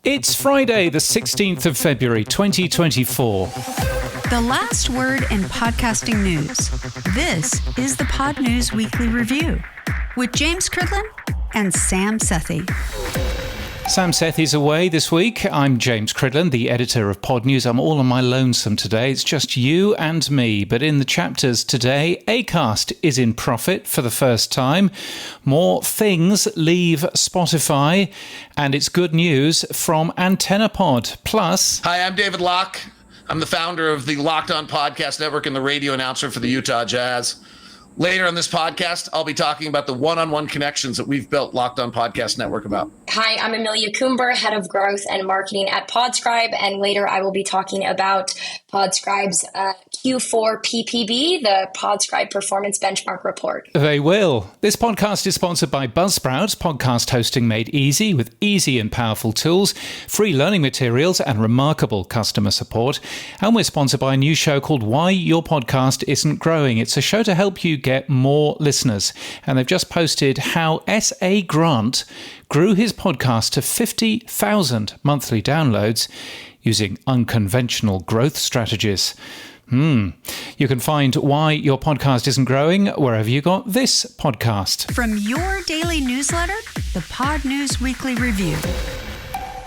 It's Friday, the 16th of February, 2024. The last word in podcasting news. This is the Pod News Weekly Review with James Cridlin and Sam Sethi. Sam Sethi's away this week. I'm James Cridlin, the editor of Pod News. I'm all on my lonesome today. It's just you and me. But in the chapters today, Acast is in profit for the first time. More things leave Spotify. And it's good news from AntennaPod. Plus... Hi, I'm David Locke. I'm the founder of the Locked On Podcast Network and the radio announcer for the Utah Jazz. Later on this podcast, I'll be talking about the one-on-one connections that we've built Locked On Podcast Network about. Hi, I'm Amelia Coomber, head of growth and marketing at Podscribe, and later I will be talking about Podscribe's Q4 PPB, the Podscribe Performance Benchmark Report. They will. This podcast is sponsored by Buzzsprout, podcast hosting made easy with easy and powerful tools, free learning materials, and remarkable customer support. And we're sponsored by a new show called Why Your Podcast Isn't Growing. It's a show to help you get more listeners. And they've just posted how S.A. Grant grew his podcast to 50,000 monthly downloads using unconventional growth strategies. You can find Why Your Podcast Isn't Growing wherever you got this podcast. From your daily newsletter, the Pod News Weekly Review.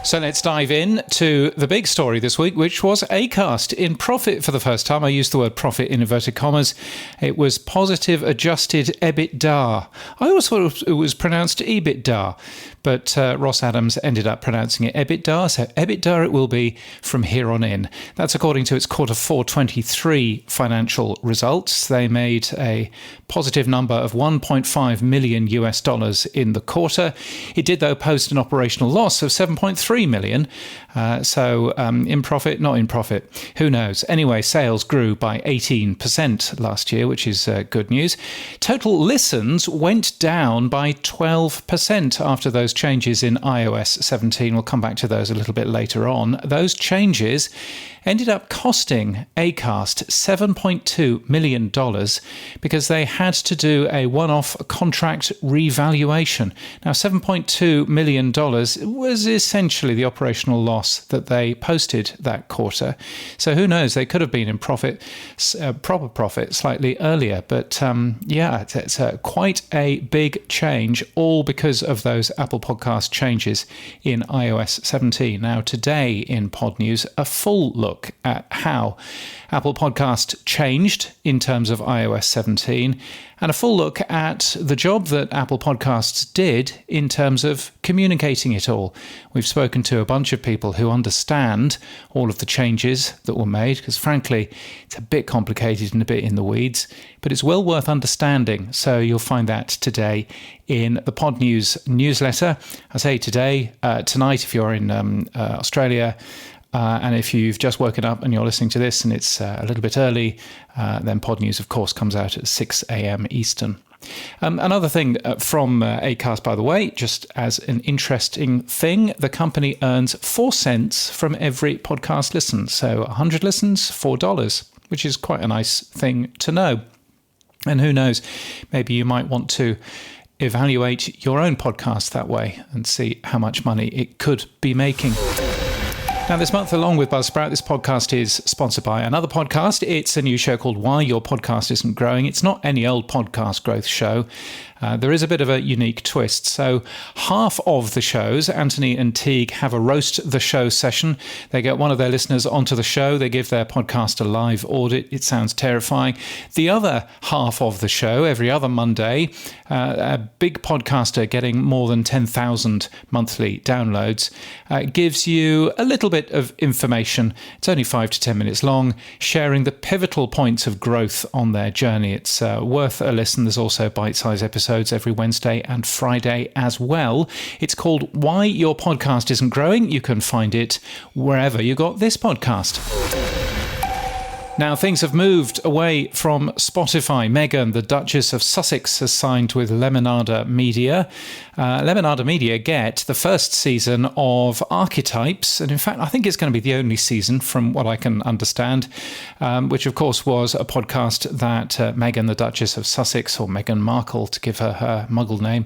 So let's dive in to the big story this week, which was Acast in profit for the first time. I used the word profit in inverted commas. It was positive adjusted EBITDA. I always thought it was pronounced EBITDA, but Ross Adams ended up pronouncing it EBITDA. So EBITDA it will be from here on in. That's according to its quarter 4 23 financial results. They made a positive number of $1.5 million in the quarter. It did, though, post an operational loss of $7.3 million. So in profit, not in profit. Who knows? Anyway, sales grew by 18% last year, which is good news. Total listens went down by 12% after those changes in iOS 17. We'll come back to those a little bit later on. Those changes ended up costing Acast $7.2 million because they had to do a one-off contract revaluation. Now, $7.2 million was essentially the operational loss that they posted that quarter. So who knows? They could have been in profit, proper profit, slightly earlier. But it's quite a big change, all because of those Apple Podcast changes in iOS 17. Now, today in Pod News, a full look at how Apple Podcast changed in terms of iOS 17 and a full look at the job that Apple Podcasts did in terms of communicating it all. We've spoken to a bunch of people who understand all of the changes that were made because, frankly, it's a bit complicated and a bit in the weeds, but it's well worth understanding. So you'll find that today in the Pod News newsletter. I say today, tonight if you're in Australia, and if you've just woken up and you're listening to this and it's a little bit early, then Pod News, of course, comes out at 6 a.m. Eastern. Another thing from Acast, by the way, just as an interesting thing, the company earns 4 cents from every podcast listen. So 100 listens, $4, which is quite a nice thing to know. And who knows, maybe you might want to evaluate your own podcast that way and see how much money it could be making. Now, this month, along with Buzzsprout, this podcast is sponsored by another podcast. It's a new show called Why Your Podcast Isn't Growing. It's not any old podcast growth show. There is a bit of a unique twist. So half of the shows, Anthony and Teague, have a roast the show session. They get one of their listeners onto the show. They give their podcast a live audit. It sounds terrifying. The other half of the show, every other Monday, a big podcaster getting more than 10,000 monthly downloads, gives you a little bit of information. It's only 5 to 10 minutes long, sharing the pivotal points of growth on their journey. It's worth a listen. There's also bite-sized episodes every Wednesday and Friday as well. It's called Why Your Podcast Isn't Growing. You can find it wherever you got this podcast. Now, things have moved away from Spotify. Meghan, the Duchess of Sussex, has signed with Lemonada Media. Lemonada Media get the first season of Archetypes, and in fact, I think it's going to be the only season from what I can understand, which of course was a podcast that Meghan, the Duchess of Sussex, or Meghan Markle, to give her muggle name,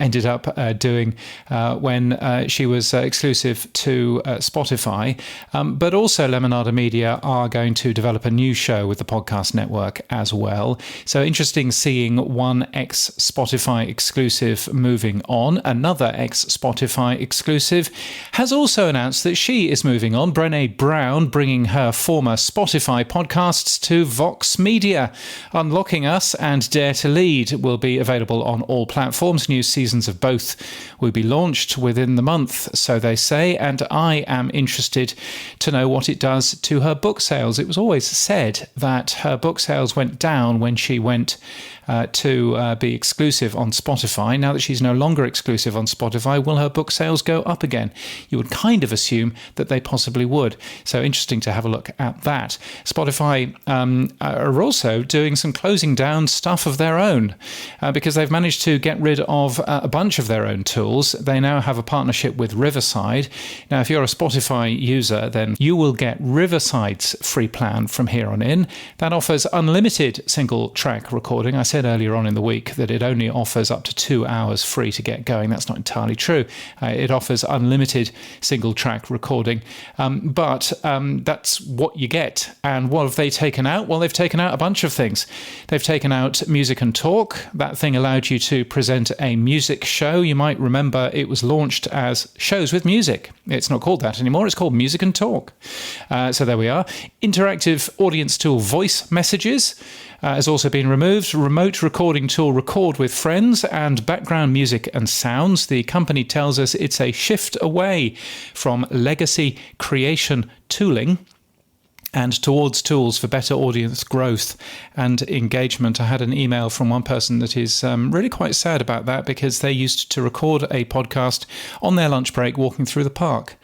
ended up doing when she was exclusive to Spotify. But also Lemonada Media are going to develop a new show with the podcast network as well. So interesting seeing one ex-Spotify exclusive moving on. Another ex-Spotify exclusive has also announced that she is moving on. Brené Brown bringing her former Spotify podcasts to Vox Media. Unlocking Us and Dare to Lead will be available on all platforms. New seasons of both will be launched within the month, so they say, and I am interested to know what it does to her book sales. It was always said that her book sales went down when she went to be exclusive on Spotify. Now that she's no longer exclusive on Spotify, will her book sales go up again? You would kind of assume that they possibly would. So interesting to have a look at that. Spotify are also doing some closing down stuff of their own because they've managed to get rid of a bunch of their own tools. They now have a partnership with Riverside. Now, if you're a Spotify user, then you will get Riverside's free plan from here on in. That offers unlimited single track recording. I said earlier on in the week that it only offers up to 2 hours free to get going. That's not entirely true. It offers unlimited single track recording, but that's what you get. And what have they taken out? Well, they've taken out a bunch of things. They've taken out Music and Talk. That thing allowed you to present a music show. You might remember it was launched as Shows with Music. It's not called that anymore. It's called Music and Talk. So there we are. Interactive audience tool Voice Messages has also been removed. Remote recording tool Record with Friends, and background music and sounds. The company tells us it's a shift away from legacy creation tooling and towards tools for better audience growth and engagement. I had an email from one person that is really quite sad about that, because they used to record a podcast on their lunch break walking through the park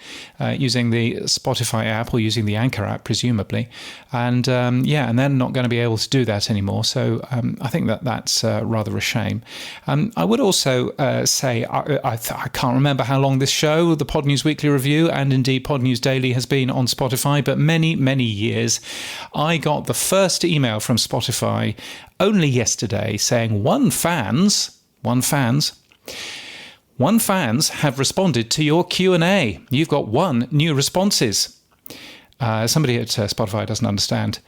using the Spotify app or using the Anchor app, presumably. And and they're not going to be able to do that anymore. So I think that's rather a shame. I would also say, I can't remember how long this show, the Pod News Weekly Review, and indeed Pod News Daily, has been on Spotify, but many, many years. I got the first email from Spotify only yesterday saying one fans have responded to your Q&A. You've got 1 new responses. Somebody at Spotify doesn't understand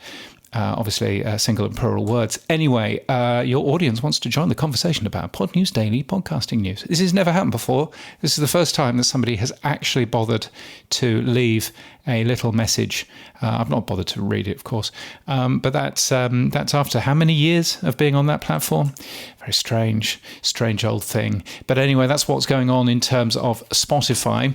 obviously single and plural words. Anyway, your audience wants to join the conversation about Pod News Daily podcasting news. This has never happened before. This is the first time that somebody has actually bothered to leave a little message. I've not bothered to read it, of course, but that's after how many years of being on that platform? Very strange old thing. But anyway, that's what's going on in terms of Spotify.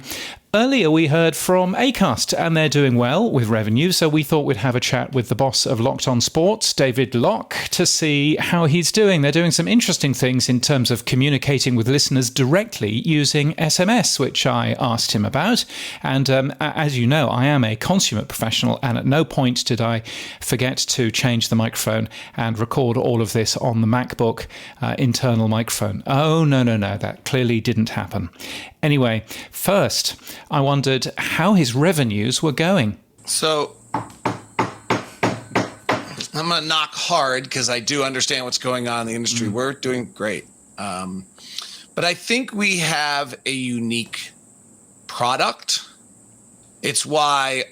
Earlier, we heard from Acast, and they're doing well with revenue, so we thought we'd have a chat with the boss of Locked On Sports, David Locke, to see how he's doing. They're doing some interesting things in terms of communicating with listeners directly using SMS, which I asked him about. And as you know, I am a consummate professional, and at no point did I forget to change the microphone and record all of this on the MacBook internal microphone. Oh, no, that clearly didn't happen. Anyway, first, I wondered how his revenues were going. So I'm going to knock hard because I do understand what's going on in the industry. We're doing great. But I think we have a unique product. It's why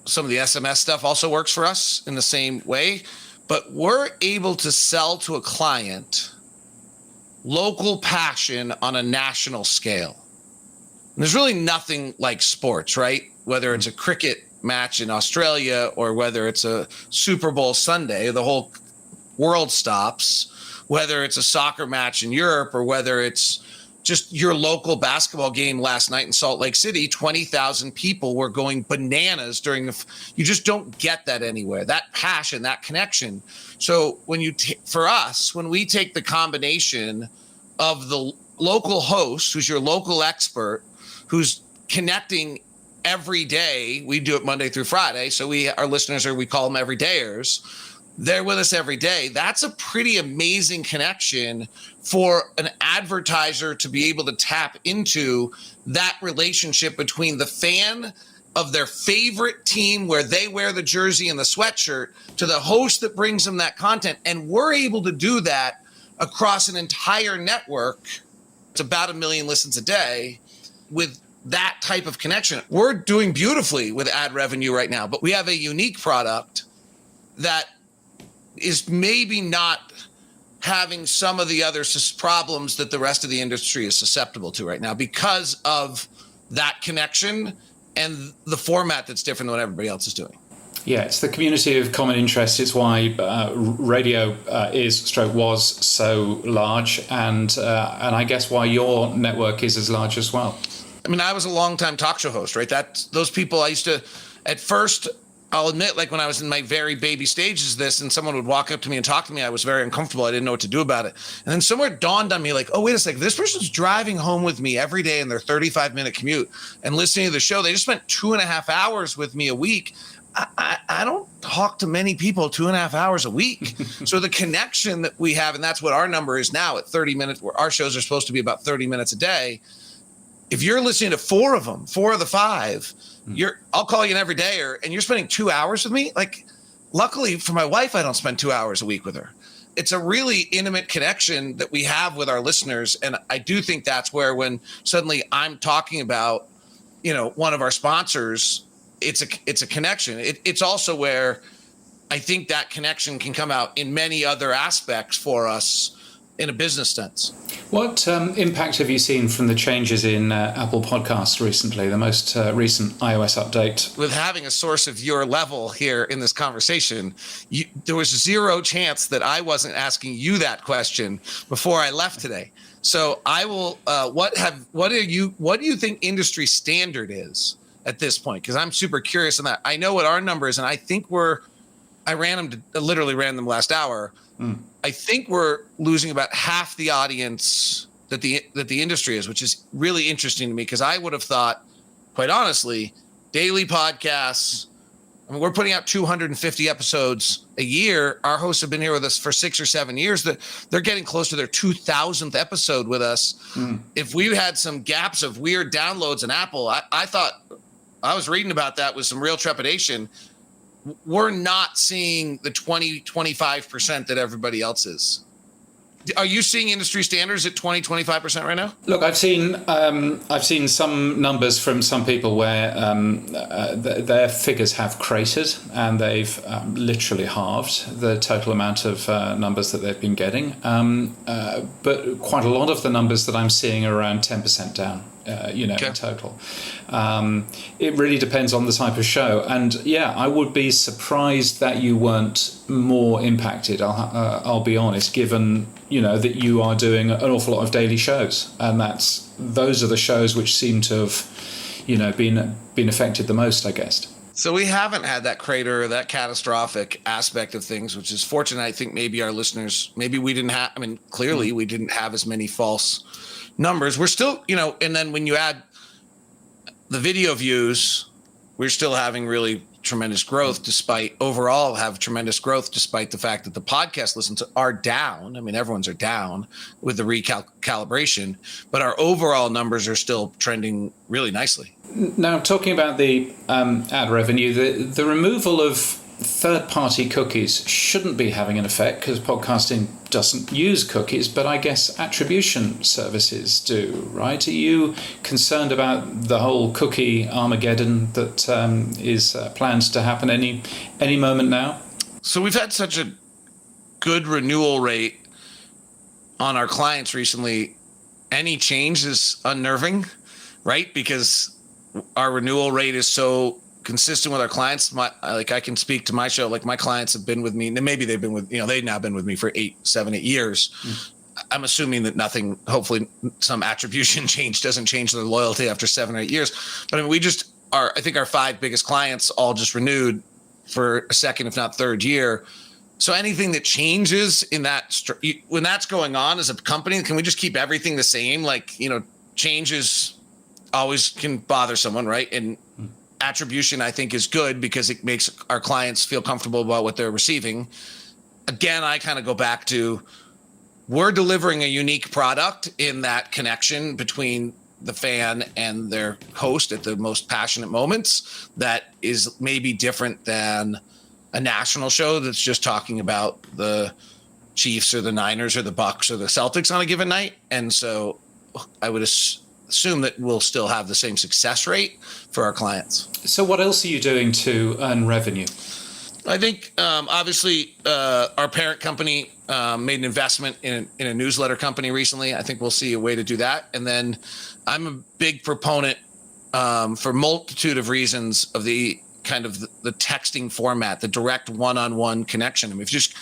some of the SMS stuff also works for us in the same way. But we're able to sell to a client local passion on a national scale. And there's really nothing like sports, right? Whether it's a cricket match in Australia or whether it's a Super Bowl Sunday, the whole world stops. Whether it's a soccer match in Europe or whether it's just your local basketball game last night in Salt Lake City, 20,000 people were going bananas during you just don't get that anywhere. That passion, that connection. So when for us, when we take the combination of the local host, who's your local expert, who's connecting every day. We do it Monday through Friday. So our listeners we call them everydayers. They're with us every day. That's a pretty amazing connection for an advertiser to be able to tap into that relationship between the fan of their favorite team where they wear the jersey and the sweatshirt to the host that brings them that content. And we're able to do that across an entire network. It's about 1 million listens a day with that type of connection. We're doing beautifully with ad revenue right now, but we have a unique product that is maybe not having some of the other problems that the rest of the industry is susceptible to right now because of that connection and the format that's different than what everybody else is doing. Yeah, it's the community of common interest. It's why radio was so large, and I guess why your network is as large as well. I mean, I was a longtime talk show host, right? Those people I used to, at first, I'll admit, like when I was in my very baby stages of this and someone would walk up to me and talk to me, I was very uncomfortable. I didn't know what to do about it. And then somewhere it dawned on me like, oh, wait a second, this person's driving home with me every day in their 35-minute commute and listening to the show. They just spent 2.5 hours with me a week. I don't talk to many people 2.5 hours a week. So the connection that we have, and that's what our number is now at 30 minutes, where our shows are supposed to be about 30 minutes a day. If you're listening to 4 of them, 4 of the 5, I'll call you an everydayer and you're spending 2 hours with me. Like, luckily for my wife, I don't spend 2 hours a week with her. It's a really intimate connection that we have with our listeners. And I do think that's where when suddenly I'm talking about, one of our sponsors, it's a connection. It's also where I think that connection can come out in many other aspects for us in a business sense. What impact have you seen from the changes in Apple Podcasts recently, the most recent iOS update? With having a source of your level here in this conversation, there was zero chance that I wasn't asking you that question before I left today. So I will. What do you think industry standard is at this point? Because I'm super curious on that. I know what our number is, and I think I literally ran them last hour. I think we're losing about half the audience that the industry is, which is really interesting to me because I would have thought, quite honestly, daily podcasts. I mean, we're putting out 250 episodes a year. Our hosts have been here with us for 6 or 7 years. They're getting close to their 2,000th episode with us. If we had some gaps of weird downloads in Apple, I thought I was reading about that with some real trepidation. We're not seeing the 20-25% that everybody else is. Are you seeing industry standards at 20-25% right now? Look, I've seen some numbers from some people where their figures have cratered and they've literally halved the total amount of numbers that they've been getting. But quite a lot of the numbers that I'm seeing are around 10% down. In total. It really depends on the type of show. And yeah, I would be surprised that you weren't more impacted, I'll be honest, given, that you are doing an awful lot of daily shows. And those are the shows which seem to have, been affected the most, I guess. So we haven't had that crater or that catastrophic aspect of things, which is fortunate. I think maybe our listeners, we didn't have, clearly we didn't have as many false numbers. We're still, and then when you add the video views, we're still having really tremendous growth despite the fact that the podcast listens are down. Everyone's are down with the recalibration, but our overall numbers are still trending really nicely. Now, talking about the ad revenue, the removal of third-party cookies shouldn't be having an effect because podcasting doesn't use cookies, but I guess attribution services do, right? Are you concerned about the whole cookie Armageddon that is planned to happen any moment now? So we've had such a good renewal rate on our clients recently. Any change is unnerving, right? Because our renewal rate is so consistent with our clients. I can speak to my show. Like, my clients have been with me, and maybe they've been with, they've now been with me for 7, 8 years. I'm assuming that nothing, hopefully some attribution change doesn't change their loyalty after 7 or 8 years. But I think our 5 biggest clients all just renewed for a second, if not third year. So anything that changes in that, when that's going on as a company, can we just keep everything the same? Changes always can bother someone, right? And attribution, I think, is good because it makes our clients feel comfortable about what they're receiving. Again, I kind of go back to, we're delivering a unique product in that connection between the fan and their host at the most passionate moments that is maybe different than a national show that's just talking about the Chiefs or the Niners or the Bucks or the Celtics on a given night. And so I would assume that we'll still have the same success rate for our clients. So what else are you doing to earn revenue? I think obviously our parent company made an investment in a newsletter company recently. I think we'll see a way to do that. And then I'm a big proponent for a multitude of reasons of the kind of the texting format, the direct one-on-one connection. I mean, if just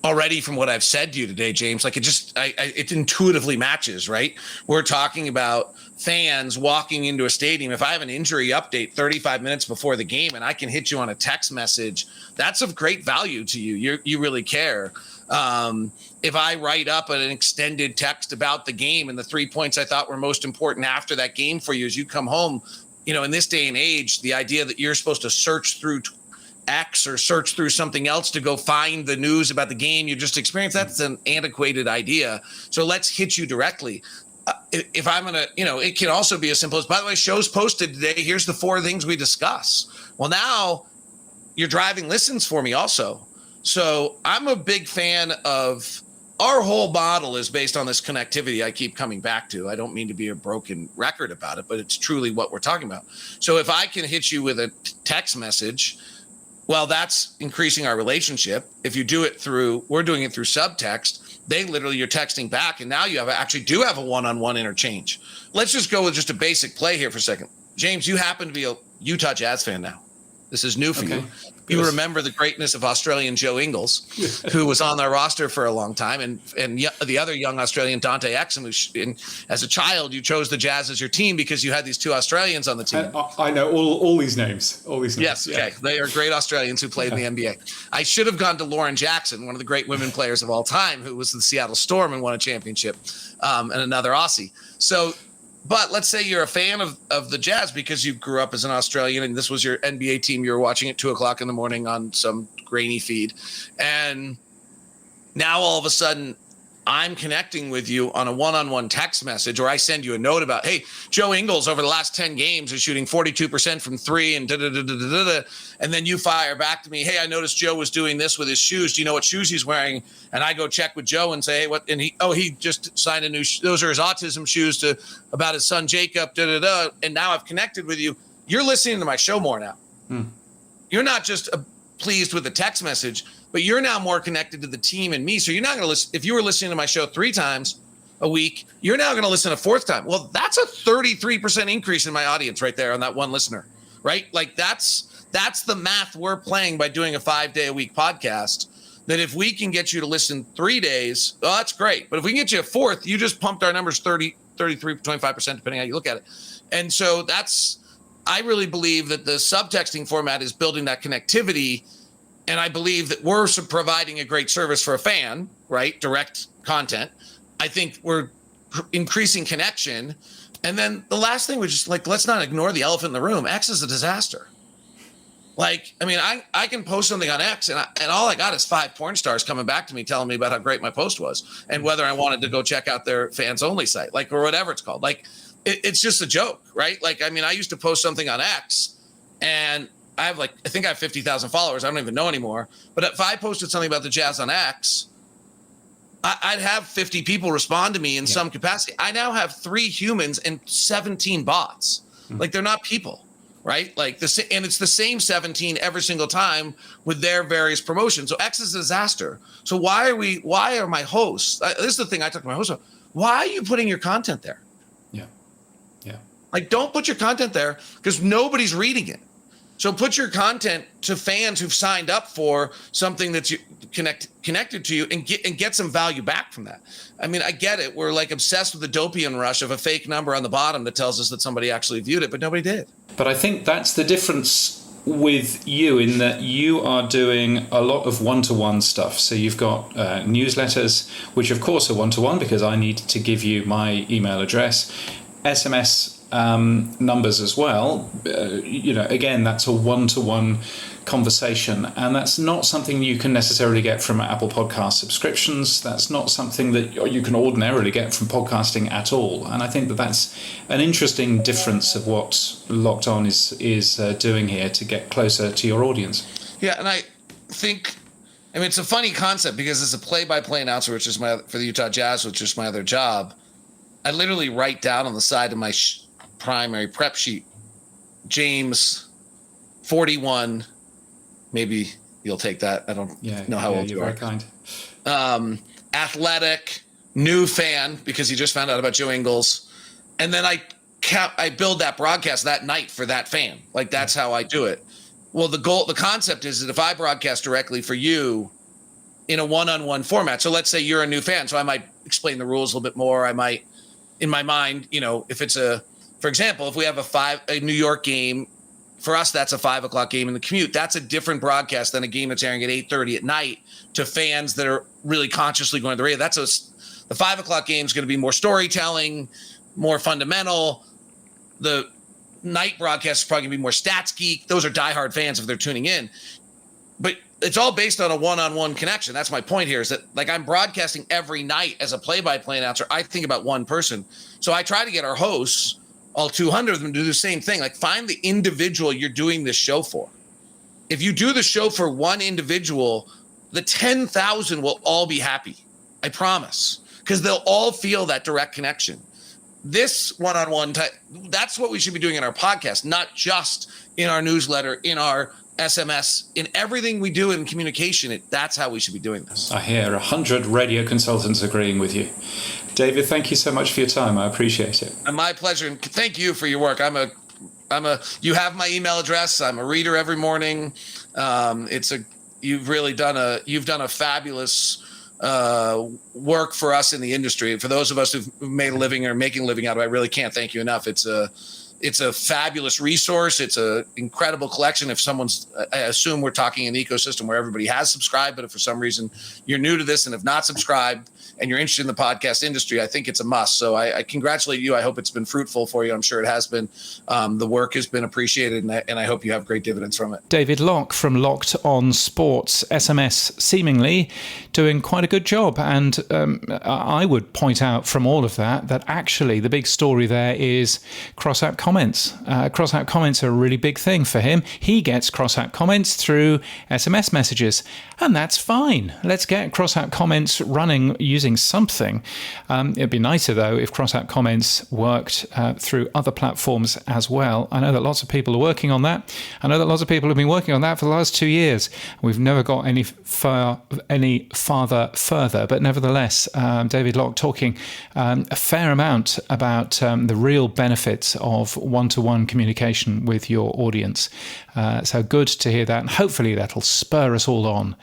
already from what I've said to you today, James, like it intuitively matches, right? We're talking about fans walking into a stadium. If I have an injury update 35 minutes before the game and I can hit you on a text message, that's of great value to you. You really care. If I write up an extended text about the game and the 3 points I thought were most important after that game for you as you come home, in this day and age, the idea that you're supposed to search through X or search through something else to go find the news about the game you just experienced, that's an antiquated idea. So let's hit you directly. If I'm going to, it can also be as simple as, by the way, show's posted today. Here's the 4 things we discuss. Well, now you're driving listens for me also. So I'm a big fan of, our whole model is based on this connectivity I keep coming back to. I don't mean to be a broken record about it, but it's truly what we're talking about. So if I can hit you with a text message, well, that's increasing our relationship. If you do it we're doing it through subtext, you're texting back, and now you actually do have a one-on-one interchange. Let's just go with just a basic play here for a second. James, you happen to be a Utah Jazz fan now. This is new for you. You remember the greatness of Australian Joe Ingles, who was on their roster for a long time, and the other young Australian, Dante Exum, as a child, you chose the Jazz as your team because you had these 2 Australians on the team. I know all these names. All these names. Yes, okay. Yeah. They are great Australians who played in the NBA. I should have gone to Lauren Jackson, one of the great women players of all time, who was the Seattle Storm and won a championship, and another Aussie. So, but let's say you're a fan of the Jazz because you grew up as an Australian and this was your NBA team. You were watching at 2:00 in the morning on some grainy feed. And now all of a sudden I'm connecting with you on a one-on-one text message, or I send you a note about, hey, Joe Ingles over the last 10 games is shooting 42% from 3 and da-da-da-da-da-da. And then you fire back to me, hey, I noticed Joe was doing this with his shoes. Do you know what shoes he's wearing? And I go check with Joe and say, hey, what? And he just signed a new, those are his autism shoes about his son, Jacob, da-da-da. And now I've connected with you. You're listening to my show more now. You're not just pleased with the text message, but you're now more connected to the team and me. So you're not going to listen. If you were listening to my show 3 times a week, you're now going to listen a 4th time. Well, that's a 33% increase in my audience right there on that one listener, right? Like that's the math we're playing by doing a 5-day-a-week podcast, that if we can get you to listen 3 days, oh, that's great. But if we can get you a 4th, you just pumped our numbers 30, 33, 25%, depending on how you look at it. And so I really believe that the subtexting format is building that connectivity. And I believe that we're providing a great service for a fan, right? Direct content. I think we're increasing connection. And then the last thing was just like, let's not ignore the elephant in the room. X is a disaster. Like, I mean, I can post something on X and all I got is 5 porn stars coming back to me telling me about how great my post was and whether I wanted to go check out their fans only site, like, or whatever it's called. Like, it's just a joke, right? Like, I mean, I used to post something on X and I think I have 50,000 followers. I don't even know anymore. But if I posted something about the Jazz on X, I'd have 50 people respond to me in some capacity. I now have 3 humans and 17 bots. Like, they're not people, right? Like and it's the same 17 every single time with their various promotions. So X is a disaster. So why are my hosts? This is the thing I talk to my hosts about. Why are you putting your content there? Yeah. Like, don't put your content there because nobody's reading it. So put your content to fans who've signed up for something that's connected to you and get some value back from that. I mean, I get it. We're like obsessed with the dopamine rush of a fake number on the bottom that tells us that somebody actually viewed it, but nobody did. But I think that's the difference with you in that you are doing a lot of one-to-one stuff. So you've got newsletters, which of course are one-to-one because I need to give you my email address. SMS numbers as well. Again, that's a one-to-one conversation, and that's not something you can necessarily get from Apple Podcast subscriptions. That's not something that you can ordinarily get from podcasting at all. And I think that that's an interesting difference of what Locked On is doing here to get closer to your audience. Yeah, and I think, it's a funny concept because as a play-by-play announcer, which is for the Utah Jazz, which is my other job, I literally write down on the side of my primary prep sheet, James, 41. Maybe you'll take that. I don't know how old you are. Very kind. Athletic, new fan because he just found out about Joe Ingles, and then I build that broadcast that night for that fan. Like that's how I do it. Well, the concept is that if I broadcast directly for you in a one-on-one format, so let's say you're a new fan, so I might explain the rules a little bit more. I might, in my mind, if it's for example, if we have a New York game. For us, that's a 5 o'clock game in the commute. That's a different broadcast than a game that's airing at 8:30 at night to fans that are really consciously going to the radio. The 5 o'clock game is going to be more storytelling, more fundamental. The night broadcast is probably going to be more stats geek. Those are diehard fans if they're tuning in. But it's all based on a one-on-one connection. That's my point here is that I'm broadcasting every night as a play-by-play announcer. I think about one person. So I try to get our hosts, all 200 of them, do the same thing. Find the individual you're doing this show for. If you do the show for one individual, the 10,000 will all be happy. I promise. Because they'll all feel that direct connection. This one-on-one that's what we should be doing in our podcast, not just in our newsletter, in our SMS, in everything we do in communication. That's how we should be doing this. I hear 100 radio consultants agreeing with you. David, thank you so much for your time. I appreciate it. And my pleasure. And thank you for your work. You have my email address. I'm a reader every morning. You've done a fabulous work for us in the industry. For those of us who've made a living or making a living out of it, I really can't thank you enough. It's a fabulous resource. It's an incredible collection. If I assume we're talking an ecosystem where everybody has subscribed, but if for some reason you're new to this and have not subscribed and you're interested in the podcast industry, I think it's a must. So I congratulate you. I hope it's been fruitful for you. I'm sure it has been. The work has been appreciated, and I hope you have great dividends from it. David Locke from Locked On Sports, SMS, seemingly doing quite a good job. And I would point out from all of that actually the big story there is cross-app comments. Cross-app comments are a really big thing for him. He gets cross-app comments through SMS messages, and that's fine. Let's get cross-app comments running using something. It'd be nicer, though, if cross-app comments worked through other platforms as well. I know that lots of people are working on that. I know that lots of people have been working on that for the last 2 years. We've never got any farther further, but nevertheless, David Locke talking a fair amount about the real benefits of one-to-one communication with your audience. So good to hear that, and hopefully that'll spur us all on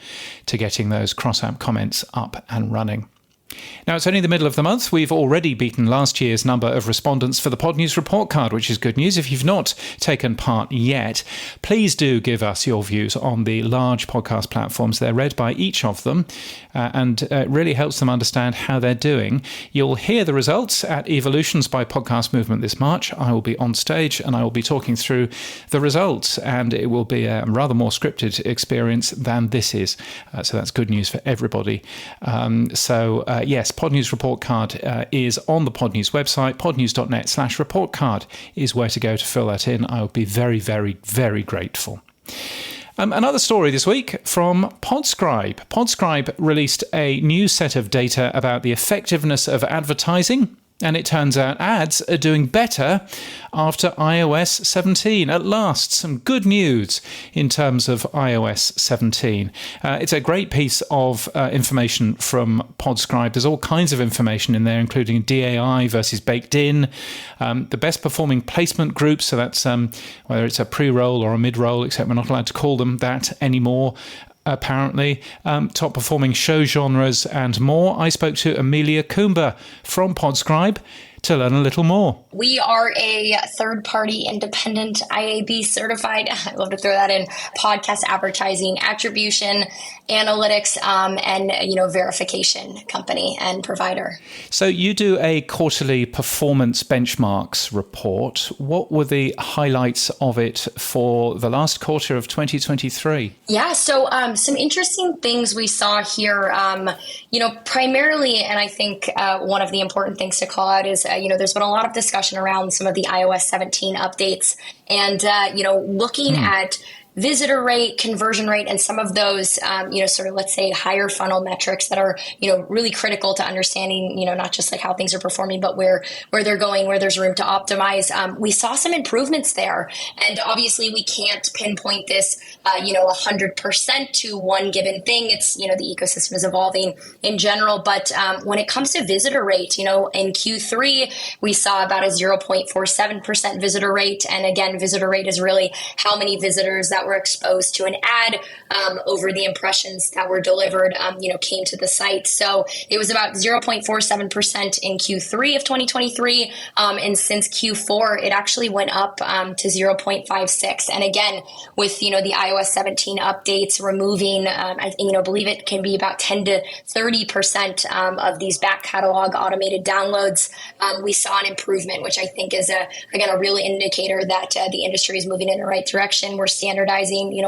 to getting those cross-app comments up and running. Now, it's only the middle of the month. We've already beaten last year's number of respondents for the Pod News report card, which is good news. If you've not taken part yet, please do give us your views on the large podcast platforms. They're read by each of them, and it really helps them understand how they're doing. You'll hear the results at Evolutions by Podcast Movement this March. I will be on stage and I will be talking through the results, and it will be a rather more scripted experience than this is. So that's good news for everybody. Yes, Pod News report card is on the Pod News website. podnews.net/report card is where to go to fill that in. I would be very, very, very grateful. Another story this week from Podscribe. Podscribe released a new set of data about the effectiveness of advertising. And it turns out ads are doing better after iOS 17. At last, some good news in terms of iOS 17. It's a great piece of information from Podscribe. There's all kinds of information in there, including DAI versus baked in, the best performing placement groups. So that's whether it's a pre-roll or a mid-roll, except we're not allowed to call them that anymore. Apparently, top performing show genres and more. I spoke to Amelia Coomber from Podscribe to learn a little more. We are a third-party independent IAB certified, I love to throw that in, podcast advertising, attribution, analytics, and verification company and provider. So you do a quarterly performance benchmarks report. What were the highlights of it for the last quarter of 2023? Yeah, so some interesting things we saw here, primarily, and I think one of the important things to call out is, there's been a lot of discussion around some of the iOS 17 updates and, looking at visitor rate, conversion rate, and some of those, sort of, let's say, higher funnel metrics that are, really critical to understanding, not just like how things are performing, but where they're going, where there's room to optimize. We saw some improvements there. And obviously we can't pinpoint this, 100% to one given thing. It's, the ecosystem is evolving in general. But when it comes to visitor rate, in Q3, we saw about a 0.47% visitor rate. And again, visitor rate is really how many visitors that were exposed to an ad over the impressions that were delivered, came to the site. So it was about 0.47% in Q3 of 2023. And since Q4, it actually went up to 0.56. And again, with, the iOS 17 updates removing, I believe it can be about 10 to 30% of these back catalog automated downloads. We saw an improvement, which I think is a real indicator that the industry is moving in the right direction. We're standardizing,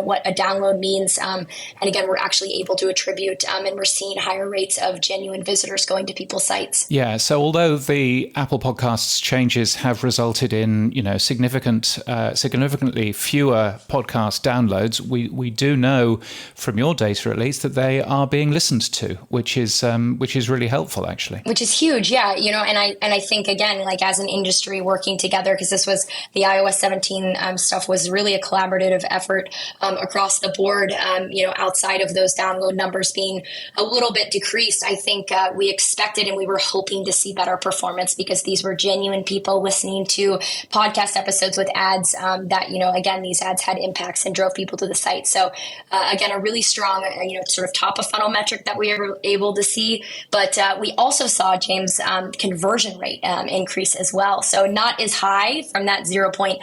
what a download means. And again, we're actually able to attribute, and we're seeing higher rates of genuine visitors going to people's sites. Yeah. So although the Apple Podcasts changes have resulted in, significantly fewer podcast downloads, we do know from your data, at least, that they are being listened to, which is really helpful, actually. Which is huge. Yeah. And I think, again, like as an industry working together, because this was the iOS 17 stuff was really a collaborative effort across the board, outside of those download numbers being a little bit decreased. I think we expected and we were hoping to see better performance because these were genuine people listening to podcast episodes with ads that, again, these ads had impacts and drove people to the site. So again, a really strong, sort of top of funnel metric that we were able to see. But we also saw, James, conversion rate increase as well. So not as high from that 0.47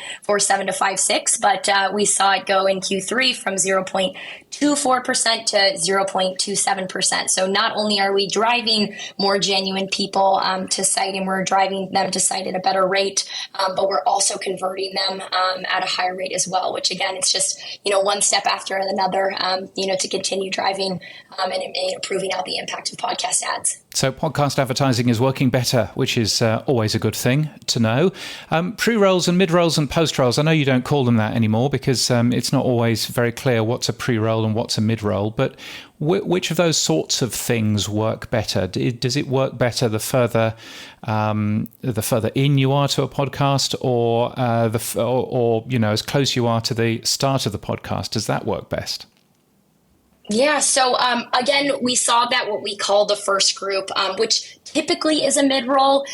to 5.6, but we saw it go in Q3 from 0.24% to 0.27%. So not only are we driving more genuine people to site and we're driving them to site at a better rate, but we're also converting them at a higher rate as well, which again, it's just, one step after another, to continue driving and improving out the impact of podcast ads. So podcast advertising is working better, which is always a good thing to know. Pre-rolls and mid-rolls and post-rolls, I know you don't call them that anymore because it's not always very clear what's a pre-roll and what's a mid-roll, but which of those sorts of things work better? Does it work better the further in you are to a podcast, or as close you are to the start of the podcast? Does that work best? Yeah. So, again, we saw that what we call the first group, which typically is a mid-roll,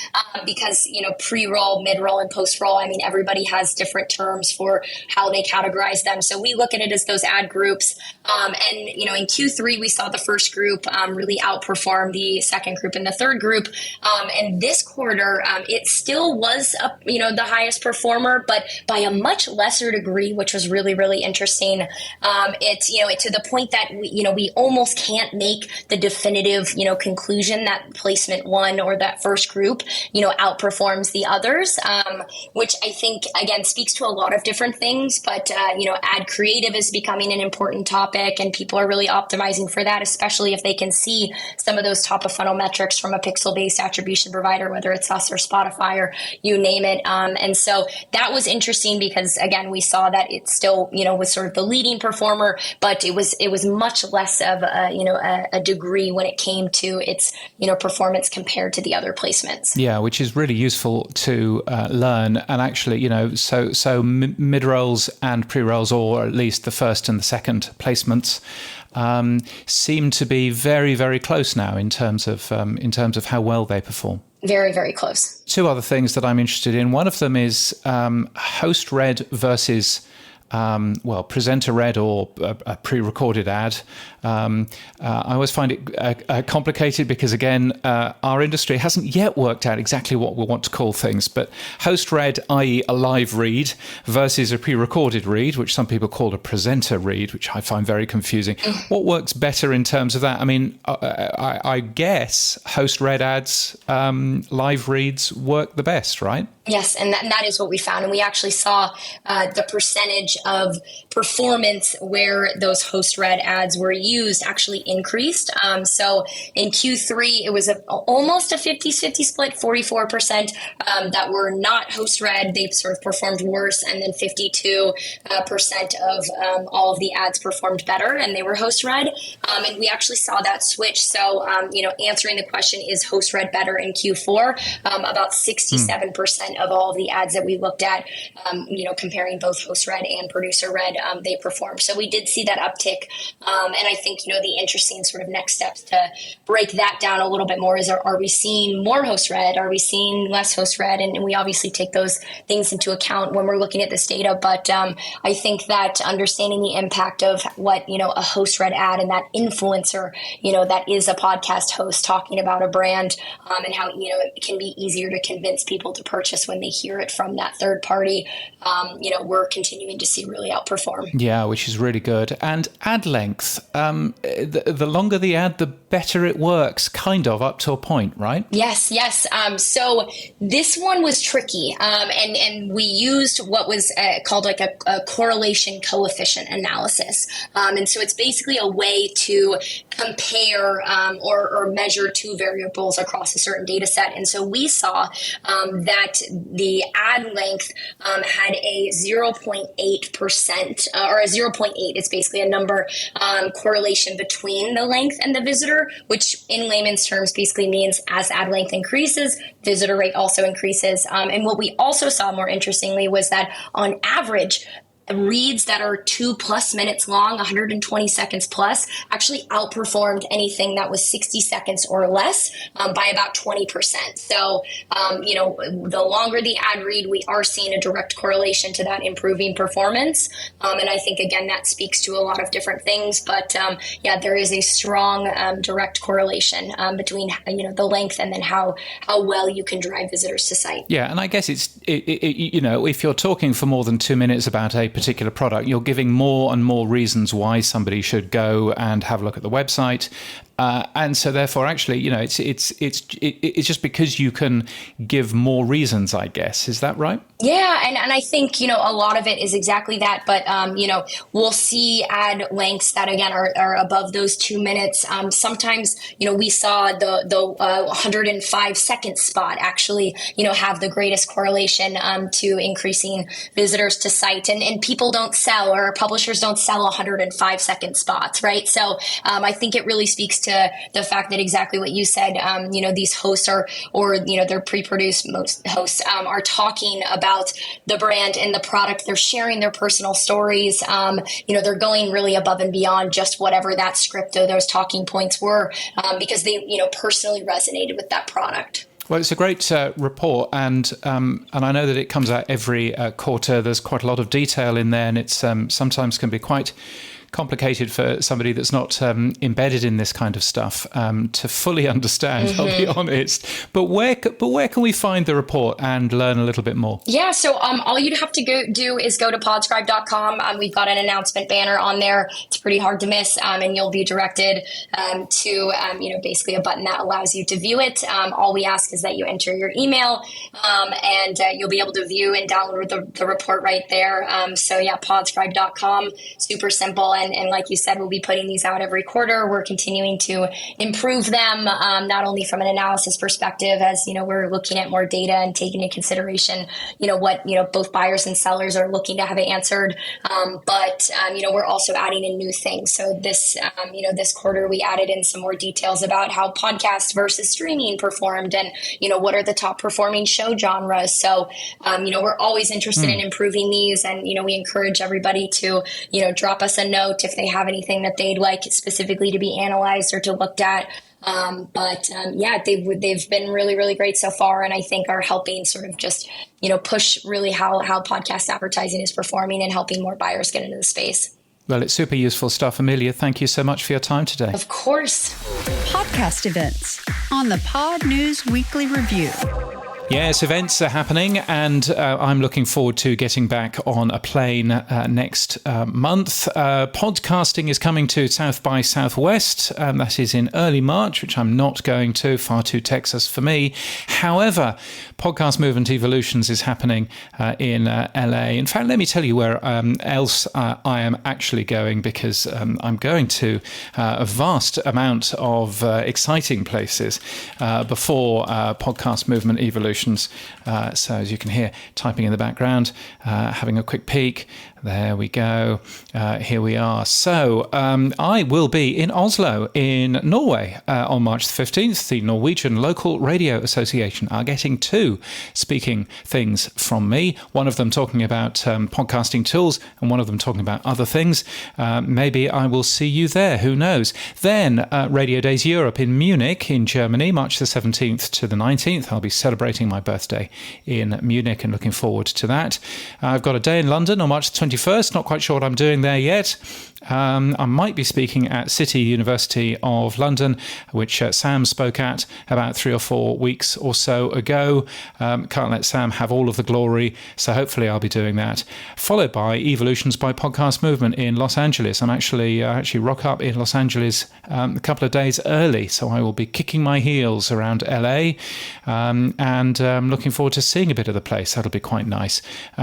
because, pre-roll, mid-roll, and post-roll, everybody has different terms for how they categorize them. So we look at it as those ad groups. And, in Q3, we saw the first group really outperform the second group and the third group. And this quarter, it still was, the highest performer, but by a much lesser degree, which was really, really interesting. It's, to the point that we almost can't make the definitive, conclusion that placement one or that first group, outperforms the others, which I think, again, speaks to a lot of different things. But, ad creative is becoming an important topic and people are really optimizing for that, especially if they can see some of those top of funnel metrics from a pixel-based attribution provider, whether it's us or Spotify or you name it. And so that was interesting because, again, we saw that it still, was sort of the leading performer, but it was much less of a degree when it came to its, performance compared to the other placements. Yeah, which is really useful to learn. And actually, so mid-rolls and pre-rolls, or at least the first and the second placements, seem to be very, very close now in terms of how well they perform. Very, very close. Two other things that I'm interested in. One of them is host read versus presenter read or a pre-recorded ad. I always find it complicated because, again, our industry hasn't yet worked out exactly what we want to call things. But host read, i.e. a live read, versus a pre-recorded read, which some people call a presenter read, which I find very confusing. What works better in terms of that? I mean, I guess host read ads, live reads work the best, right? Yes, and that is what we found. And we actually saw the percentage of performance where those host-read ads were used actually increased. So in Q3, it was almost a 50-50 split, 44% that were not host-read. They sort of performed worse, and then 52% of all of the ads performed better, and they were host-read. And we actually saw that switch. So, answering the question, is host-read better in Q4? About 67% of all of the ads that we looked at, comparing both host read and producer read, they performed. So we did see that uptick. And I think, the interesting sort of next steps to break that down a little bit more is, are we seeing more host read? Are we seeing less host read? And we obviously take those things into account when we're looking at this data. But I think that understanding the impact of what, a host read ad and that influencer, that is a podcast host talking about a brand, and how, it can be easier to convince people to purchase when they hear it from that third party, we're continuing to see really outperform. Yeah, which is really good. And ad length, the longer the ad, the better it works, kind of, up to a point, right? Yes. So this one was tricky. And we used what was called like a correlation coefficient analysis. And so it's basically a way to compare or measure two variables across a certain data set. And so we saw that the ad length had a 0.8% or a 0.8. It's basically a number correlation between the length and the visitor, which in layman's terms basically means as ad length increases, visitor rate also increases. And what we also saw more interestingly was that on average, reads that are 2+ minutes long, 120 seconds plus, actually outperformed anything that was 60 seconds or less by about 20%. So, the longer the ad read, we are seeing a direct correlation to that improving performance. And I think, again, that speaks to a lot of different things. But there is a strong direct correlation between, the length and then how well you can drive visitors to site. Yeah, and I guess if you're talking for more than 2 minutes about a particular product, you're giving more and more reasons why somebody should go and have a look at the website. And so therefore, actually, it's just because you can give more reasons, I guess. Is that right? Yeah. And I think, a lot of it is exactly that. But, we'll see ad lengths that, again, are above those 2 minutes. Sometimes, we saw the 105 second spot actually, have the greatest correlation to increasing visitors to site. And people don't sell, or publishers don't sell 105 second spots, right? So I think it really speaks to the fact that exactly what you said, these hosts they're pre-produced, most hosts are talking about the brand and the product. They're sharing their personal stories. They're going really above and beyond just whatever that script or those talking points were, because they, personally resonated with that product. Well, it's a great report, and I know that it comes out every quarter. There's quite a lot of detail in there, and it's sometimes can be quite complicated for somebody that's not embedded in this kind of stuff to fully understand, I'll be honest. But where can we find the report and learn a little bit more? Yeah, so all you'd have to do is go to podscribe.com. We've got an announcement banner on there. It's pretty hard to miss, and you'll be directed to basically a button that allows you to view it. All we ask is that you enter your email, and you'll be able to view and download the report right there. Podscribe.com, super simple. And like you said, we'll be putting these out every quarter. We're continuing to improve them, not only from an analysis perspective, as we're looking at more data and taking into consideration, what both buyers and sellers are looking to have it answered. But we're also adding in new things. So this quarter we added in some more details about how podcast versus streaming performed, and what are the top performing show genres. So we're always interested in improving these, and we encourage everybody to drop us a note. out if they have anything that they'd like specifically to be analyzed or to looked at. They've been really, really great so far, and I think are helping sort of just, push really how podcast advertising is performing and helping more buyers get into the space. Well, it's super useful stuff. Amelia, thank you so much for your time today. Of course. Podcast events on the Pod News Weekly Review. Yes, events are happening, and I'm looking forward to getting back on a plane next month. Podcasting is coming to South by Southwest. That is in early March, which I'm not going to, far too Texas for me. However, Podcast Movement Evolutions is happening in LA. In fact, let me tell you where else I am actually going, because I'm going to a vast amount of exciting places before Podcast Movement Evolutions. So as you can hear, typing in the background, having a quick peek. There we go. Here we are. So I will be in Oslo in Norway on March the 15th. The Norwegian Local Radio Association are getting 2 speaking things from me. One of them talking about podcasting tools and one of them talking about other things. Maybe I will see you there. Who knows? Then Radio Days Europe in Munich in Germany, March the 17th to the 19th. I'll be celebrating my birthday in Munich and looking forward to that. I've got a day in London on March the 21st. Not quite sure what I'm doing there yet. I might be speaking at City University of London, which Sam spoke at about 3 or 4 weeks or so ago. Can't let Sam have all of the glory, so hopefully I'll be doing that. Followed by Evolutions by Podcast Movement in Los Angeles. I'm actually rock up in Los Angeles a couple of days early, so I will be kicking my heels around LA and looking forward to seeing a bit of the place. That'll be quite nice.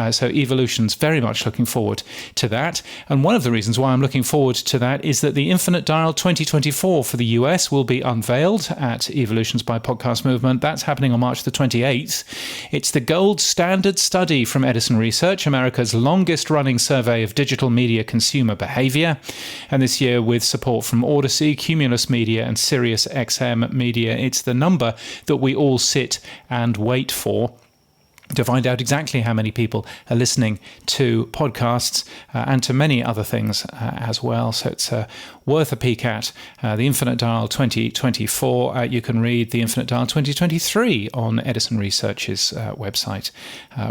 So Evolutions, very much looking forward to that. And one of the reasons why I'm looking forward to that is that the Infinite Dial 2024 for the US will be unveiled at Evolutions by Podcast Movement. That's happening on March the 28th. It's the gold standard study from Edison Research, America's longest running survey of digital media consumer behavior. And this year, with support from Odyssey, Cumulus Media and Sirius XM Media, it's the number that we all sit and wait for to find out exactly how many people are listening to podcasts and to many other things as well. So it's worth a peek at the Infinite Dial 2024. You can read the Infinite Dial 2023 on Edison Research's website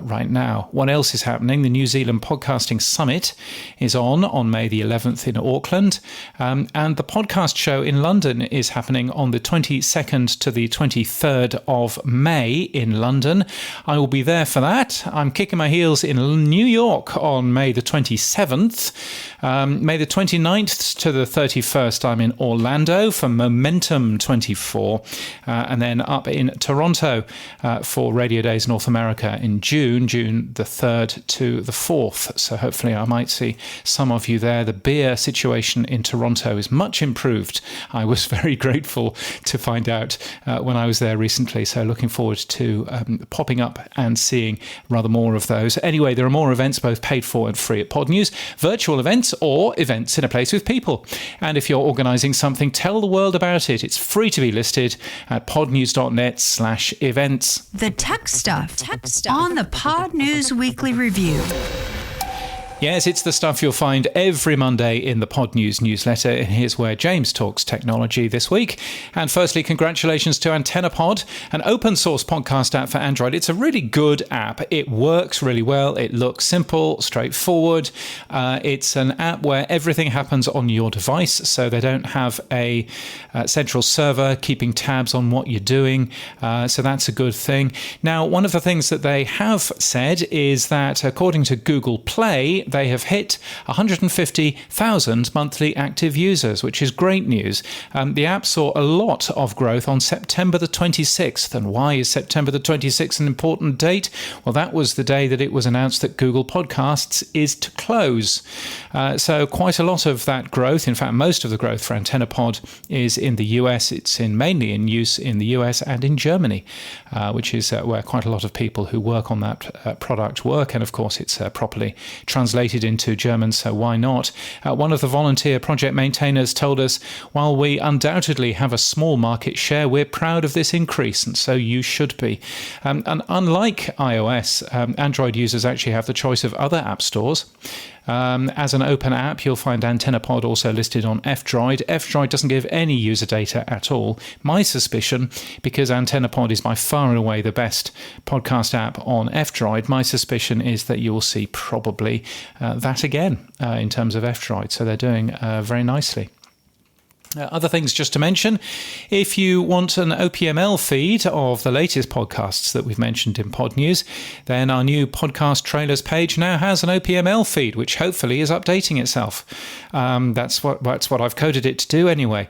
right now. What else is happening? The New Zealand Podcasting Summit is on May the 11th in Auckland. And the podcast show in London is happening on the 22nd to the 23rd of May in London. I will be there for that. I'm kicking my heels in New York on May the 27th. May the 29th to the 31st, I'm in Orlando for Momentum 24. And then up in Toronto for Radio Days North America in June the 3rd to the 4th. So hopefully I might see some of you there. The beer situation in Toronto is much improved. I was very grateful to find out when I was there recently. So looking forward to popping up and seeing rather more of those. Anyway, there are more events, both paid for and free at Pod News, virtual events or events in a place with people. And if you're organising something, tell the world about it. It's free to be listed at podnews.net/events. The tech stuff on the Pod News Weekly Review. Yes, it's the stuff you'll find every Monday in the Pod News newsletter. And here's where James talks technology this week. And firstly, congratulations to AntennaPod, an open source podcast app for Android. It's a really good app. It works really well. It looks simple, straightforward. It's an app where everything happens on your device, so they don't have a central server keeping tabs on what you're doing. So that's a good thing. Now, one of the things that they have said is that according to Google Play, they have hit 150,000 monthly active users, which is great news. The app saw a lot of growth on September the 26th. And why is September the 26th an important date? Well, that was the day that it was announced that Google Podcasts is to close. So quite a lot of that growth, in fact, most of the growth for AntennaPod is in the US. It's mainly in use in the US and in Germany, which is where quite a lot of people who work on that product work. And of course, it's properly translated into German, so why not? One of the volunteer project maintainers told us, while we undoubtedly have a small market share, we're proud of this increase, and so you should be. And unlike iOS, Android users actually have the choice of other app stores. As an open app, you'll find AntennaPod also listed on F-Droid. F-Droid doesn't give any user data at all. My suspicion, because AntennaPod is by far and away the best podcast app on F-Droid, my suspicion is that you will see probably that again in terms of F-Droid. So they're doing very nicely. Other things just to mention, if you want an OPML feed of the latest podcasts that we've mentioned in Pod News, then our new podcast trailers page now has an OPML feed, which hopefully is updating itself. That's what I've coded it to do anyway.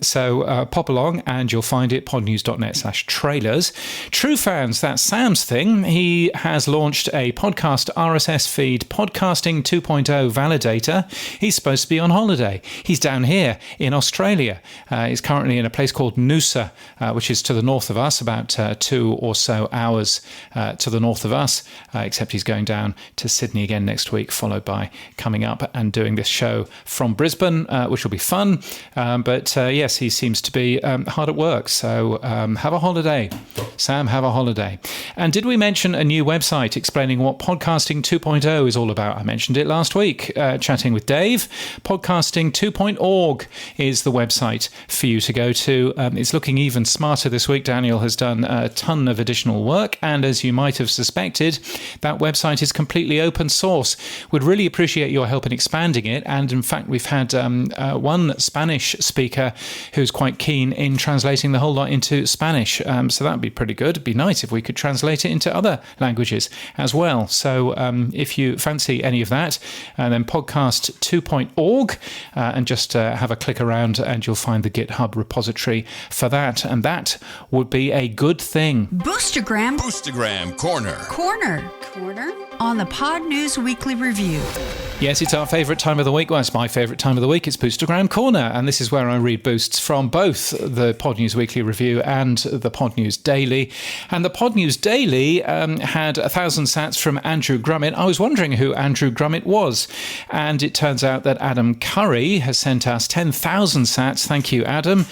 So pop along and you'll find it, podnews.net/trailers. True fans, that's Sam's thing. He has launched a podcast RSS feed podcasting 2.0 validator. He's supposed to be on holiday. He's down here in Australia. He's currently in a place called Noosa, which is to the north of us, about 2 or so hours to the north of us, except he's going down to Sydney again next week, followed by coming up and doing this show from Brisbane, which will be fun. But yes, he seems to be hard at work. So have a holiday. Sam, have a holiday. And did we mention a new website explaining what Podcasting 2.0 is all about? I mentioned it last week, chatting with Dave. Podcasting2.org is the website for you to go to. It's looking even smarter this week. Daniel has done a ton of additional work, and as you might have suspected, that website is completely open source. We'd really appreciate your help in expanding it, and in fact we've had one Spanish speaker who's quite keen in translating the whole lot into Spanish, so that'd be pretty good. It'd be nice if we could translate it into other languages as well. So if you fancy any of that, then podcast2.org, and just have a click around and you'll find the GitHub repository for that, and that would be a good thing. Boostergram Corner on the Pod News Weekly Review. Yes, it's our favourite time of the week. Well, it's my favourite time of the week. It's Boostergram Corner, and this is where I read boosts from both the Pod News Weekly Review and the Pod News Daily. And the Pod News Daily had 1,000 sats from Andrew Grummett. I was wondering who Andrew Grummett was, and it turns out that Adam Curry has sent us 10,000 sats. Thank you, Adam,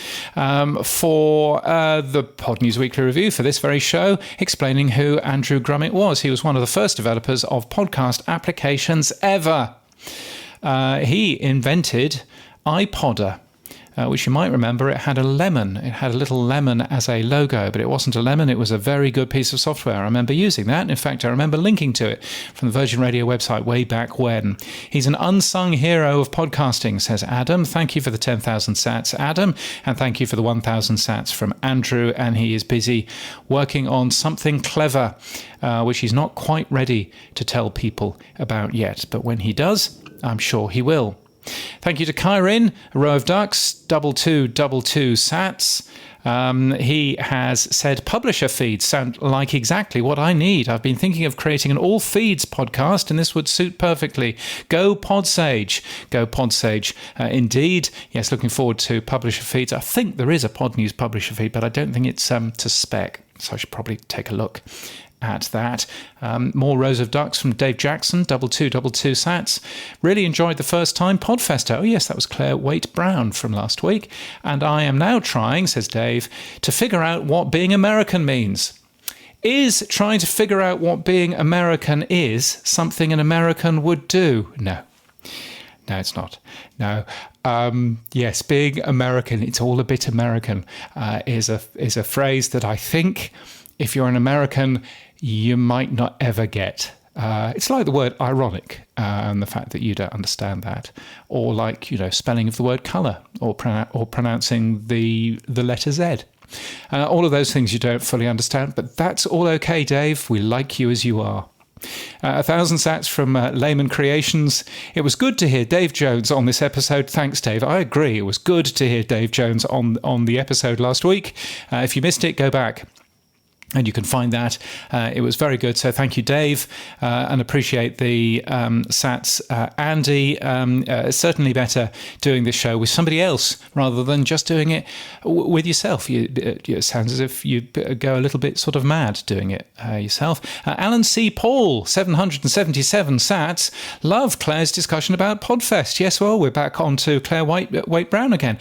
for the Pod News Weekly Review for this very show, explaining who Andrew Grummett was. He was one of the first developers of podcast applications ever. He invented iPodder, which you might remember, it had a lemon. It had a little lemon as a logo, but it wasn't a lemon. It was a very good piece of software. I remember using that. In fact, I remember linking to it from the Virgin Radio website way back when. He's an unsung hero of podcasting, says Adam. Thank you for the 10,000 sats, Adam, and thank you for the 1,000 sats from Andrew. And he is busy working on something clever, which he's not quite ready to tell people about yet. But when he does, I'm sure he will. Thank you to Kyrin, a row of ducks, 2222 sats. He has said publisher feeds sound like exactly what I need. I've been thinking of creating an all feeds podcast, and this would suit perfectly. Go Podsage. Go Podsage. Indeed. Yes, looking forward to publisher feeds. I think there is a Pod News publisher feed, but I don't think it's to spec. So I should probably take a look at that. More rows of ducks from Dave Jackson, 2222 sats. Really enjoyed the first time Podfest. Oh yes, that was Claire Waite Brown from last week. And I am now trying, says Dave, to figure out what being American means. Is trying to figure out what being American is something an American would do? No. No, it's not. No. Yes, being American, it's all a bit American, is a phrase that I think if you're an American, you might not ever get. It's like the word ironic, and the fact that you don't understand that, or like, spelling of the word colour, or pronouncing the letter Z. All of those things you don't fully understand, but that's all okay, Dave. We like you as you are. 1,000 sats from Layman Creations. It was good to hear Dave Jones on this episode. Thanks, Dave. I agree. It was good to hear Dave Jones on the episode last week. If you missed it, go back and you can find that. It was very good. So thank you, Dave, and appreciate the sats. Andy, certainly better doing this show with somebody else rather than just doing it with yourself. It sounds as if you go a little bit sort of mad doing it yourself. Alan C. Paul, 777 sats. Love Claire's discussion about Podfest. Yes, well, we're back on to Claire Waite Brown again.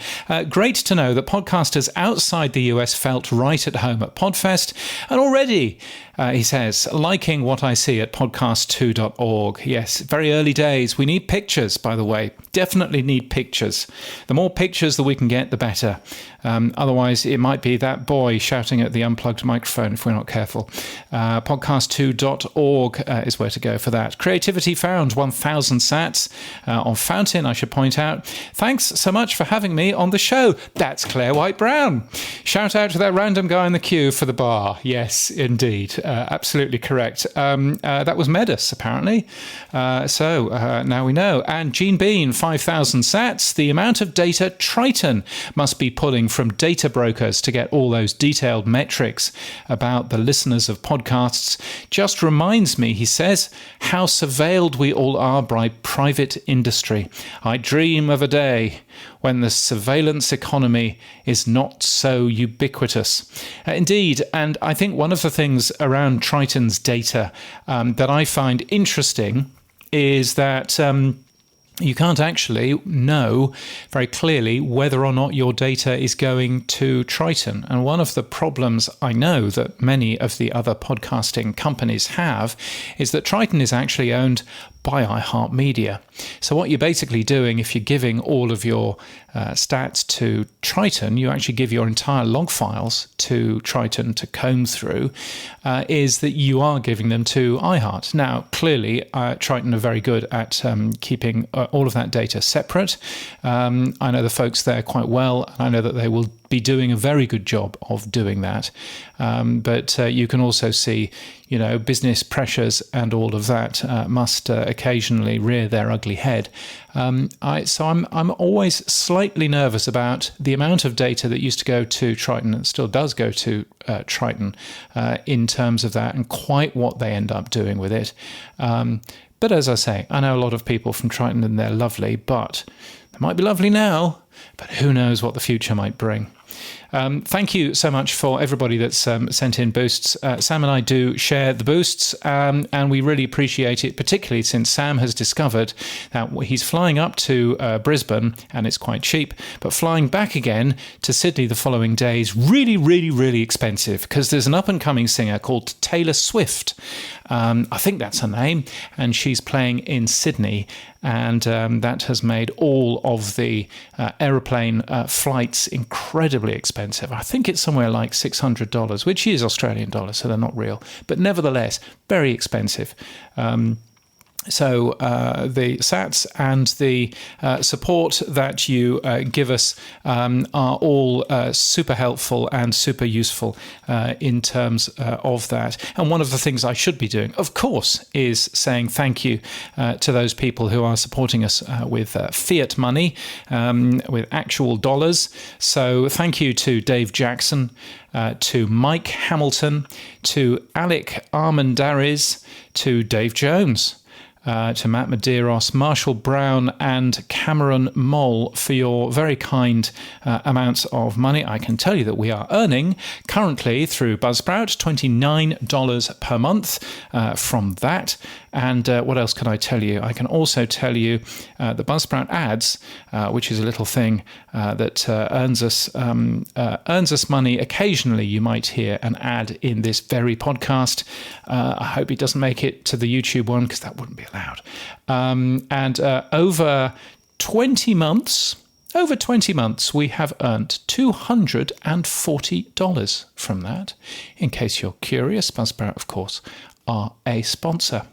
Great to know that podcasters outside the US felt right at home at Podfest. And already He says, liking what I see at podcast2.org. Yes, very early days. We need pictures, by the way. Definitely need pictures. The more pictures that we can get, the better. Otherwise, it might be that boy shouting at the unplugged microphone if we're not careful. Podcast2.org is where to go for that. Creativity Found, 1,000 sats on Fountain, I should point out. Thanks so much for having me on the show. That's Claire White-Brown. Shout out to that random guy in the queue for the bar. Yes, indeed. Absolutely correct. That was Medus, apparently. So now we know. And Gene Bean, 5,000 sats. The amount of data Triton must be pulling from data brokers to get all those detailed metrics about the listeners of podcasts just reminds me, he says, how surveilled we all are by private industry. I dream of a day when the surveillance economy is not so ubiquitous. Indeed, and I think one of the things around Triton's data that I find interesting is that you can't actually know very clearly whether or not your data is going to Triton. And one of the problems I know that many of the other podcasting companies have is that Triton is actually owned by iHeartMedia. So what you're basically doing, if you're giving all of your stats to Triton, you actually give your entire log files to Triton to comb through, is that you are giving them to iHeart. Now, clearly, Triton are very good at keeping all of that data separate. I know the folks there quite well, and I know that they will be doing a very good job of doing that. But you can also see, business pressures and all of that must occasionally rear their ugly head. So I'm always slightly nervous about the amount of data that used to go to Triton and still does go to Triton in terms of that and quite what they end up doing with it. But as I say, I know a lot of people from Triton and they're lovely, but they might be lovely now, but who knows what the future might bring. Thank you so much for everybody that's sent in boosts. Sam and I do share the boosts, and we really appreciate it, particularly since Sam has discovered that he's flying up to Brisbane, and it's quite cheap, but flying back again to Sydney the following day is really, really, really expensive because there's an up-and-coming singer called Taylor Swift. I think that's her name, and she's playing in Sydney, and that has made all of the aeroplane flights incredibly expensive. I think it's somewhere like $600, which is Australian dollars, so they're not real, but nevertheless, very expensive. So the sats and the support that you give us are all super helpful and super useful in terms of that. And one of the things I should be doing, of course, is saying thank you to those people who are supporting us with fiat money, with actual dollars. So thank you to Dave Jackson, to Mike Hamilton, to Alec Armendariz, to Dave Jones, to Matt Medeiros, Marshall Brown and Cameron Moll for your very kind amounts of money. I can tell you that we are earning currently through Buzzsprout $29 per month from that. And what else can I tell you? I can also tell you the Buzzsprout ads, which is a little thing that earns us money. Occasionally, you might hear an ad in this very podcast. I hope it doesn't make it to the YouTube one because that wouldn't be allowed. And over 20 months, we have earned $240 from that. In case you're curious, Buzzsprout, of course, are a sponsor.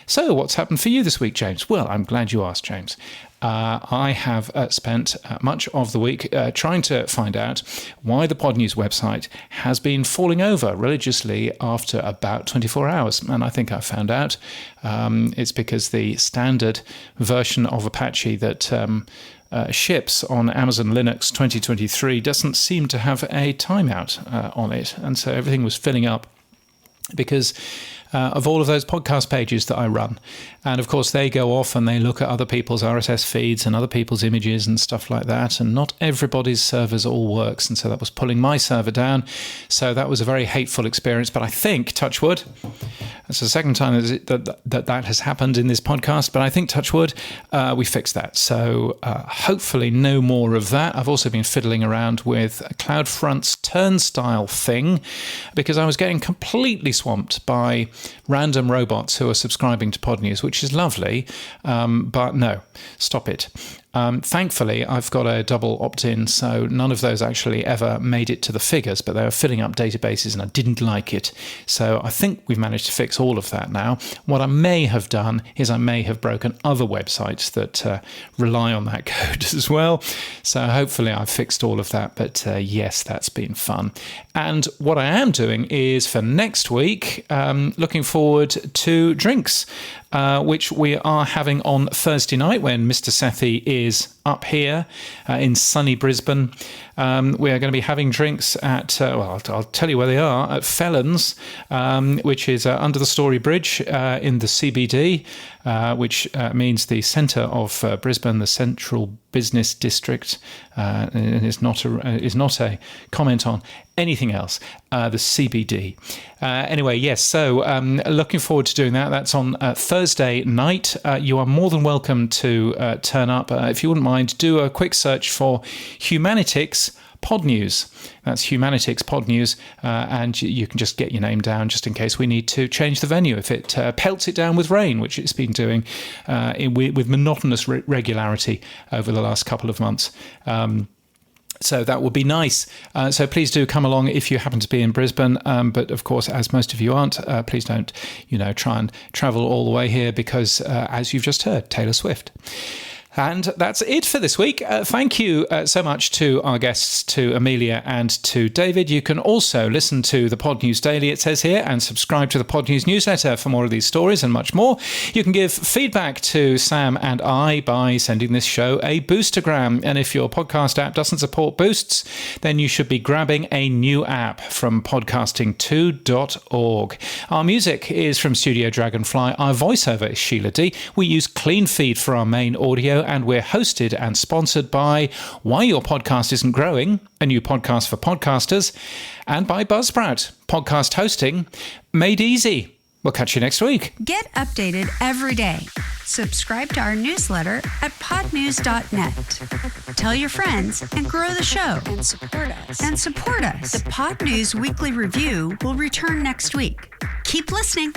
So what's happened for you this week, James? Well, I'm glad you asked, James. I have spent much of the week trying to find out why the Pod News website has been falling over religiously after about 24 hours. And I think I found out it's because the standard version of Apache that ships on Amazon Linux 2023 doesn't seem to have a timeout on it. And so everything was filling up because of all of those podcast pages that I run. And of course, they go off and they look at other people's RSS feeds and other people's images and stuff like that. And not everybody's servers all works. And so that was pulling my server down. So that was a very hateful experience. But I think, touch wood, that's the second time that has happened in this podcast. But I think, touch wood, we fixed that. So hopefully no more of that. I've also been fiddling around with CloudFront's turnstile thing because I was getting completely swamped by random robots who are subscribing to Pod News, which is lovely, but no, stop it. Thankfully, I've got a double opt-in, so none of those actually ever made it to the figures, but they were filling up databases and I didn't like it. So I think we've managed to fix all of that now. What I may have done is I may have broken other websites that rely on that code as well. So hopefully I've fixed all of that, but yes, that's been fun. And what I am doing is for next week, looking forward to drinks, which we are having on Thursday night when Mr. Sethi is up here in sunny Brisbane. We are going to be having drinks at, I'll tell you where they are, at Felons, which is under the Story Bridge in the CBD, which means the centre of Brisbane, the central business district, and is not a comment on anything else, the CBD. Anyway, yes, so looking forward to doing that. That's on Thursday night. You are more than welcome to turn up. If you wouldn't mind, do a quick search for Humanitics Pod News. That's Humanitics Pod News, and you can just get your name down just in case we need to change the venue if it pelts it down with rain, which it's been doing with monotonous regularity over the last couple of months. So that would be nice. So please do come along if you happen to be in Brisbane. But of course, as most of you aren't, please don't, try and travel all the way here because, as you've just heard, Taylor Swift. And that's it for this week. Thank you so much to our guests, to Amelia and to David. You can also listen to the Pod News Daily, it says here, and subscribe to the Pod News newsletter for more of these stories and much more. You can give feedback to Sam and I by sending this show a boostergram. And if your podcast app doesn't support boosts, then you should be grabbing a new app from podcasting2.org. Our music is from Studio Dragonfly. Our voiceover is Sheila D. We use Clean Feed for our main audio, and we're hosted and sponsored by Why Your Podcast Isn't Growing, a new podcast for podcasters, and by Buzzsprout, podcast hosting made easy. We'll catch you next week. Get updated every day. Subscribe to our newsletter at podnews.net. Tell your friends and grow the show. And support us. The Pod News Weekly Review will return next week. Keep listening.